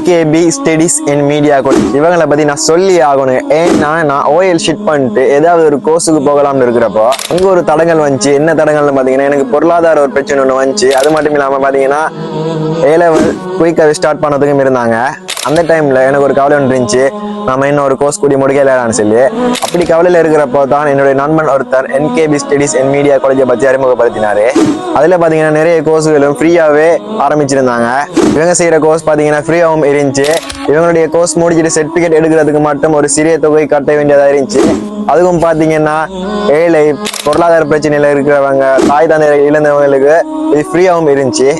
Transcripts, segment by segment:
NKB studies in media college. இவங்களை பத்தி நான் சொல்லி ஆகணும். ஏன்னா நான் ஓஎல் ஷிட் பண்ணிட்டு ஏதாவது ஒரு கோர்ஸுக்கு போகலாம்னு இருக்கிறப்போ அங்க ஒரு தடங்கள் வந்துச்சு. என்ன தடங்கள்னு பாத்தீங்கன்னா, எனக்கு பொருளாதார ஒரு பிரச்சனை ஒன்று வந்துச்சு. அது மட்டும் இல்லாம பாத்தீங்கன்னா A-level குயிக்காக ஸ்டார்ட் பண்ணதுக்கும் இருந்தாங்க. அந்த டைம்ல எனக்கு ஒரு கவலை ஒன்று இருந்துச்சு, நம்ம இன்னும் ஒரு கோர்ஸ் கூடி முடிக்கலான்னு சொல்லி. அப்படி கவலையில இருக்கிறப்போ தான் என்னுடைய நண்பன் ஒருத்தர் NKB ஸ்டடீஸ் இன் மீடியா காலேஜை பத்தி அறிமுகப்படுத்தினாரு. அதுல பாத்தீங்கன்னா நிறைய கோர்ஸுகளும் ஃப்ரீயாவே ஆரம்பிச்சிருந்தாங்க. இவங்க செய்யற கோர்ஸ் பாத்தீங்கன்னா ஃப்ரீயாகவும் இருந்துச்சு. இவங்களுடைய கோர்ஸ் முடிச்சுட்டு சர்டிபிகேட் எடுக்கிறதுக்கு மட்டும் ஒரு சிறிய தொகை கட்ட வேண்டியதா இருந்துச்சு. அதுவும் பாத்தீங்கன்னா ஏழை பொருளாதார பிரச்சனையில இருக்கிறவங்க, தாய் தந்தை இழந்தவங்களுக்கு இது ஃப்ரீயாகவும் இருந்துச்சு.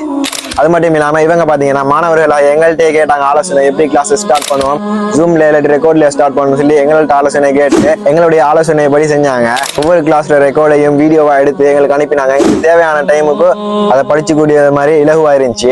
அது மட்டும் இல்லாம இவங்க பாத்தீங்கன்னா மாணவர்கள் எங்கள்கிட்ட கேட்டாங்க ஆலோசனை, எப்படி கிளாஸ் ஸ்டார்ட் பண்ணுவோம், ஜூம்ல இல்லாட்டி ரெக்கார்ட்ல ஸ்டார்ட் பண்ணணும் சொல்லி எங்கள்கிட்ட ஆலோசனை கேட்டு எங்களுடைய ஆலோசனை படி செஞ்சாங்க. ஒவ்வொரு கிளாஸ்ல ரெக்கார்டையும் வீடியோவா எடுத்து எங்களுக்கு அனுப்பினாங்க. எங்களுக்கு தேவையான டைமுக்கு அதை படிச்சுக்கூடிய மாதிரி இலகுவா இருந்துச்சு.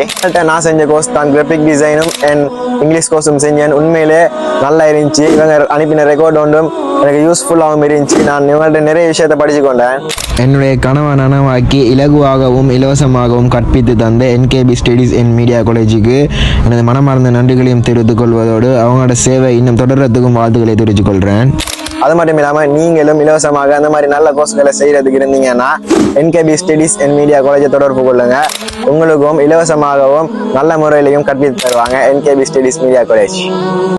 நான் செஞ்ச கோர்ஸ் தான் கிராபிக் டிசைனும் அண்ட் இங்கிலீஷ் கோர்ஸும் செஞ்சேன். உண்மையிலே நல்லா இருந்துச்சு. இவங்க அனுப்பின ரெக்கார்ட் ஒன்றும் எனக்கு யூஸ்ஃபுல்லாகவும் இருந்துச்சு. நான் இவங்கள்ட்ட நிறைய விஷயத்தை படிச்சு கொண்டேன். என்னுடைய கனவை நனவாக்கி இலகுவாகவும் இலவசமாகவும் கற்பித்து தந்த NKB ஸ்டடீஸ் இன் மீடியா காலேஜுக்கு எனது மனமார்ந்த நன்றிகளையும் தெரிவித்துக் கொள்வதோடு அவங்களோட சேவை இன்னும் தொடர்றதுக்கும் வாழ்த்துக்களை தெரிவித்துக் கொள்கிறேன். அது மட்டும் இல்லாமல் நீங்களும் இலவசமாக அந்த மாதிரி நல்ல கோர்ஸ்களை செய்யறதுக்கு இருந்தீங்கன்னா NKB ஸ்டடீஸ் இன் மீடியா காலேஜை தொடர்பு கொள்ளுங்க. உங்களுக்கும் இலவசமாகவும் நல்ல முறையிலையும் கற்பித்து தருவாங்க NKB ஸ்டடீஸ் மீடியா காலேஜ்.